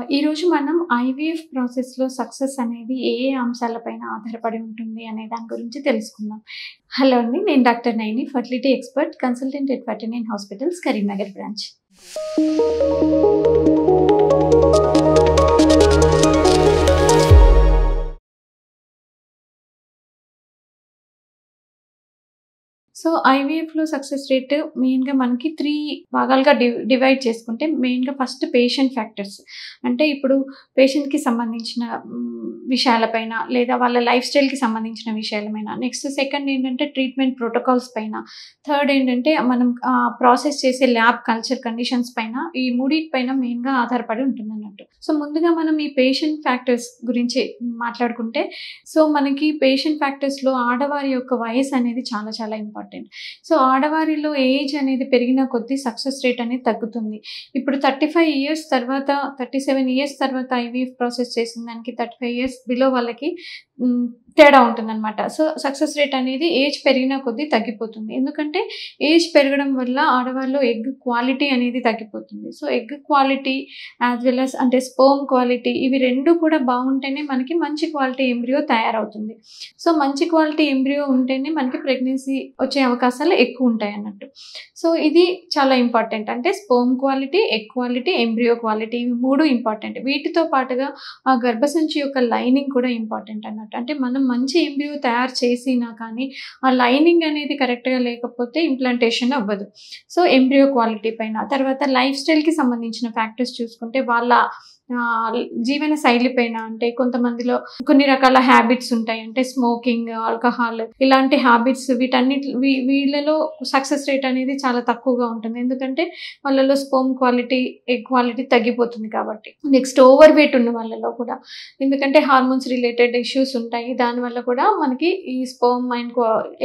ఈరోజు మనం ఐవీఎఫ్ ప్రాసెస్‌లో సక్సెస్ అనేది ఏ ఏ అంశాలపైన ఆధారపడి ఉంటుంది అనే దాని గురించి తెలుసుకుందాం. హలో అండి. నేను doctor Naini, fertility expert, consultant at 39 hospitals, Karimnagar branch. So, ఐవీఎఫ్‌లో సక్సెస్ రేట్ మెయిన్‌గా మనకి 3 భాగాలుగా డివైడ్ చేసుకుంటే, మెయిన్‌గా ఫస్ట్ పేషెంట్ ఫ్యాక్టర్స్. అంటే ఇప్పుడు పేషెంట్‌కి సంబంధించిన విషయాలపైన, లేదా వాళ్ళ లైఫ్ స్టైల్‌కి సంబంధించిన విషయాలమైన. నెక్స్ట్ సెకండ్ ఏంటంటే ట్రీట్మెంట్ ప్రోటోకాల్స్ పైన. థర్డ్ ఏంటంటే మనం ప్రాసెస్ చేసే ల్యాబ్ కల్చర్ కండిషన్స్ పైన. ఈ మూడిటి పైన మెయిన్‌గా ఆధారపడి ఉంటుందన్నట్టు. సో, ముందుగా మనం ఈ పేషెంట్ ఫ్యాక్టర్స్ గురించి మాట్లాడుకుంటే, సో మనకి పేషెంట్ ఫ్యాక్టర్స్‌లో ఆడవారి యొక్క వయసు అనేది చాలా చాలా ఇంపార్టెంట్. సో, ఆడవారిలో ఏజ్ అనేది పెరిగిన కొద్దీ సక్సెస్ రేట్ అనేది తగ్గుతుంది. ఇప్పుడు 35 ఇయర్స్ తర్వాత, 37 ఇయర్స్ తర్వాత ఐవీఎఫ్ ప్రాసెస్ చేసిన దానికి 35 ఇయర్స్ బిలో వాళ్ళకి తేడా ఉంటుందన్నమాట. సో, సక్సెస్ రేట్ అనేది ఏజ్ పెరిగిన కొద్దీ తగ్గిపోతుంది. ఎందుకంటే ఏజ్ పెరగడం వల్ల ఆడవారిలో ఎగ్ క్వాలిటీ అనేది తగ్గిపోతుంది. So, egg quality as well as అంటే స్పెర్మ్ క్వాలిటీ, ఇవి 2 కూడా బాగుంటేనే మనకి మంచి క్వాలిటీ ఎంబ్రియో తయారవుతుంది. సో, మంచి క్వాలిటీ ఎంబ్రియో ఉంటేనే మనకి ప్రెగ్నెన్సీ వచ్చే అవకాశాలు ఎక్కువ ఉంటాయి అన్నట్టు. సో, ఇది చాలా ఇంపార్టెంట్. అంటే sperm quality, egg quality, embryo quality, ఇవి 3 ఇంపార్టెంట్. వీటితో పాటుగా ఆ గర్భసంచి యొక్క లైనింగ్ కూడా ఇంపార్టెంట్ అన్నట్టు. అంటే మనం మంచి ఎంబ్రియో తయారు చేసినా కానీ ఆ లైనింగ్ అనేది కరెక్ట్‌గా లేకపోతే ఇంప్లాంటేషన్ అవ్వదు. సో, ఎంబ్రియో క్వాలిటీ పైన. తర్వాత లైఫ్ స్టైల్‌కి సంబంధించిన ఫ్యాక్టర్స్ చూసుకుంటే వాళ్ళ జీవన శైలి పైన. అంటే కొంతమందిలో కొన్ని రకాల హ్యాబిట్స్ ఉంటాయి. అంటే స్మోకింగ్, ఆల్కహాల్ ఇలాంటి హ్యాబిట్స్, వీళ్ళలో సక్సెస్ రేట్ అనేది చాలా తక్కువగా ఉంటుంది. ఎందుకంటే వాళ్ళలో స్పెర్మ్ క్వాలిటీ, ఎగ్ క్వాలిటీ తగ్గిపోతుంది కాబట్టి. నెక్స్ట్ ఓవర్ వెయిట్ ఉన్న వాళ్ళలో కూడా. ఎందుకంటే హార్మోన్స్ రిలేటెడ్ ఇష్యూస్ ఉంటాయి. దానివల్ల కూడా మనకి ఈ sperm and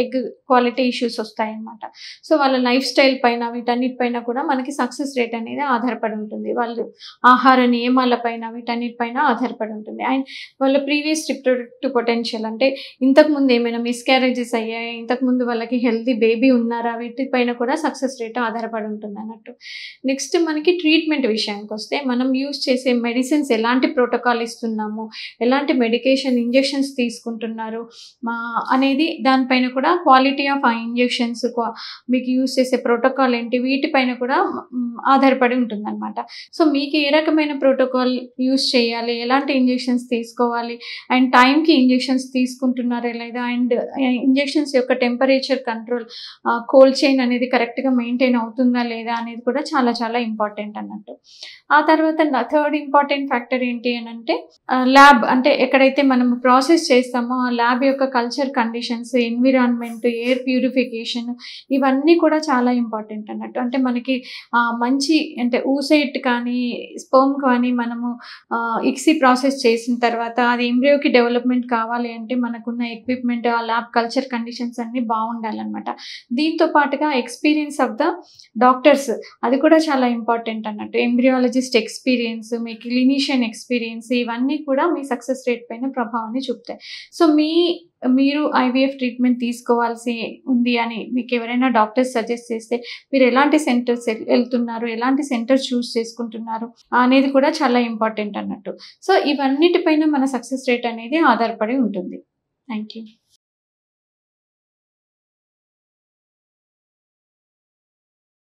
egg quality issues వస్తాయన్నమాట. సో, వాళ్ళ లైఫ్ స్టైల్ పైన, వీటన్నిటిపైన కూడా మనకి సక్సెస్ రేట్ అనేది ఆధారపడి ఉంటుంది. వాళ్ళు ఆహార నియమాల పైన, వీటన్నిటిపైన ఆధారపడి ఉంటుంది. అండ్ వాళ్ళ ప్రీవియస్ రిప్రొడక్టివ్ పొటెన్షియల్, అంటే ఇంతకుముందు ఏమైనా మిస్‌క్యారేజెస్ అయ్యాయి, ఇంతకుముందు వాళ్ళకి హెల్తీ బేబీ ఉన్నారా, వీటిపైన కూడా సక్సెస్ రేట్ ఆధారపడి ఉంటుంది అన్నట్టు. నెక్స్ట్ మనకి ట్రీట్మెంట్ విషయానికి వస్తే, మనం యూజ్ చేసే మెడిసిన్స్ ఎలాంటి ప్రోటోకాల్ ఇస్తున్నాము, ఎలాంటి మెడికేషన్ ఇంజెక్షన్స్ తీసుకుంటున్నారు అనేది దానిపైన కూడా, క్వాలిటీ ఆఫ్ ఆ ఇంజెక్షన్స్, మీకు యూజ్ చేసే ప్రోటోకాల్ ఏంటి, వీటిపైన కూడా ఆధారపడి ఉంటుందన్నమాట. సో, మీకు ఏ రకమైన ప్రోటోకాల్ యూజ్ చేయాలి, ఎలాంటి ఇంజెక్షన్స్ తీసుకోవాలి, అండ్ టైంకి ఇంజెక్షన్స్ తీసుకుంటున్నారా లేదా, అండ్ ఇంజెక్షన్స్ యొక్క టెంపరేచర్ కంట్రోల్, కోల్డ్ చైన్ అనేది కరెక్ట్‌గా మెయింటైన్ అవుతుందా లేదా అనేది కూడా చాలా చాలా ఇంపార్టెంట్ అన్నట్టు. ఆ తర్వాత థర్డ్ ఇంపార్టెంట్ ఫ్యాక్టర్ ఏంటి అనంటే ల్యాబ్. అంటే ఎక్కడైతే మనం ప్రాసెస్ చేస్తామో ఆ ల్యాబ్ యొక్క culture conditions, environment, air purification, ఇవన్నీ కూడా చాలా ఇంపార్టెంట్ అన్నట్టు. అంటే మనకి మంచి అంటే oocyte కానీ, స్పెర్మ్ కానీ మనము ఇక్సీ ప్రాసెస్ చేసిన తర్వాత అది ఎంబ్రియోకి డెవలప్మెంట్ కావాలి అంటే మనకున్న ఎక్విప్మెంట్, ఆ ల్యాబ్ కల్చర్ కండిషన్స్ అన్నీ బాగుండాలన్నమాట. దీంతో పాటుగా ఎక్స్పీరియన్స్ ఆఫ్ ద డాక్టర్స్, అది కూడా చాలా ఇంపార్టెంట్ అన్నట్టు. ఎంబ్రియాలజిస్ట్ ఎక్స్పీరియన్స్, మీ క్లినీషియన్ ఎక్స్పీరియన్స్, ఇవన్నీ కూడా మీ సక్సెస్ రేట్ పైన ప్రభావాన్ని చూపుతాయి. సో, మీరు ఐవీఎఫ్ ట్రీట్మెంట్ తీసుకోవాల్సి ఉంది అని మీకు ఎవరైనా డాక్టర్స్ సజెస్ట్ చేస్తే, మీరు ఎలాంటి సెంటర్స్ వెళ్తున్నారు, ఎలాంటి సెంటర్స్ చూస్ చేసుకుంటున్నారు అనేది కూడా చాలా ఇంపార్టెంట్ అన్నట్టు. సో, ఇవన్నిటిపైన మన సక్సెస్ రేట్ అనేది ఆధారపడి ఉంటుంది. Thank you.